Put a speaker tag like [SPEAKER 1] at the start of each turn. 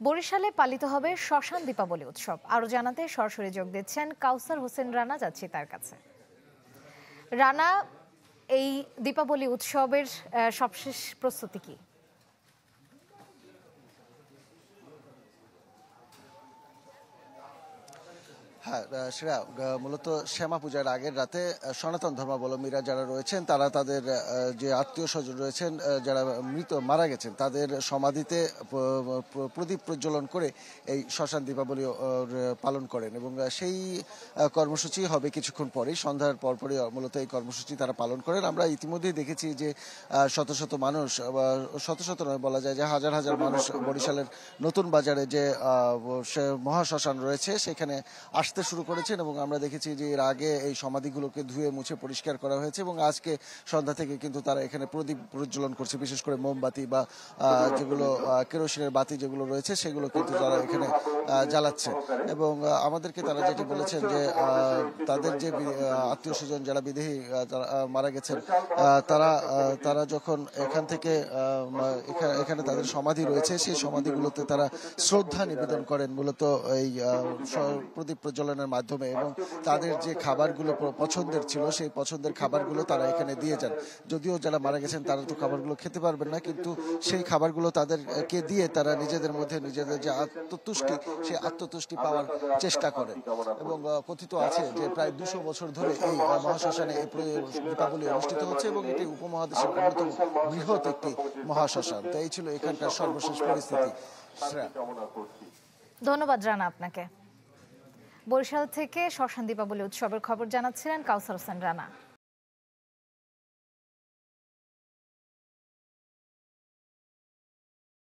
[SPEAKER 1] বরিশালে পালিত হবে শ্মশান দীপাবলি উৎসব। আরো জানাতে সরাসরি যোগ দিচ্ছেন কাউসার হোসেন রানা, যাচ্ছি তার কাছে। রানা, এই দীপাবলি উৎসবের সবশেষ প্রস্তুতি কি?
[SPEAKER 2] হ্যাঁ, সেটা মূলত শ্যামা পূজার আগের রাতে সনাতন ধর্মাবলম্বীরা যারা রয়েছেন তারা তাদের যে আত্মীয় স্বজন রয়েছেন যারা মারা গেছেন তাদের সমাধিতে প্রদীপ প্রজ্বলন করে এই শ্মশান দীপাবলি পালন করেন এবং সেই কর্মসূচি হবে কিছুক্ষণ পরেই, সন্ধ্যার পরপরই মূলত এই কর্মসূচি তারা পালন করেন। আমরা ইতিমধ্যেই দেখেছি যে শত শত মানুষ, শত শত নয় বলা যায় যে হাজার হাজার মানুষ বরিশালের নতুন বাজারে যে মহাশ্মশান রয়েছে সেখানে আসতে শুরু করেছেন এবং আমরা দেখেছি যে এর আগে এই সমাধিগুলোকে ধুয়ে মুছে পরিষ্কার করা হয়েছে এবং আজকে সন্ধ্যা থেকে কিন্তু তারা এখানে প্রদীপ প্রজ্বলন করছে, বিশেষ করে মোমবাতি বা যেগুলো কেরোসিনের বাতি যেগুলো রয়েছে সেগুলো কিন্তু তারা এখানে জ্বালাচ্ছে। এবং আমাদেরকে তারা যেটি বলেছেন যে তাদের যে আত্মীয় স্বজন যারা বিদেহী মারা গেছেন তারা যখন এখান থেকে এখানে তাদের সমাধি রয়েছে সেই সমাধিগুলোতে তারা শ্রদ্ধা নিবেদন করেন মূলত এই প্রদীপ প্রজ্বলনের মাধ্যমে, এবং তাদের যে খাবারগুলো পছন্দের ছিল সেই পছন্দের খাবারগুলো তারা এখানে দিয়ে যান। যদিও যারা মারা গেছেন তারা তো খাবারগুলো খেতে পারবেন না, কিন্তু সেই খাবারগুলো তাদেরকে দিয়ে তারা নিজেদের মধ্যে নিজেদের যে আত্মতুষ্টি সেই আত্মতুষ্টি পাওয়ার চেষ্টা করেন। এবং কথিত আছে যে প্রায় 200 বছর ধরে এই মহাশ্মশানে এই দীপাবলি অনুষ্ঠিত হচ্ছে এবং এটি উপমহাদেশের অন্যতম বৃহৎ একটি মহাশ্মশান। তো এই ছিল এখানকার সর্বশেষ পরিস্থিতি।
[SPEAKER 1] ধন্যবাদ রানা আপনাকে। বরিশাল থেকে শ্মশান দীপাবলি উৎসবের খবর জানাচ্ছিলেন কাউসার হোসেন রানা।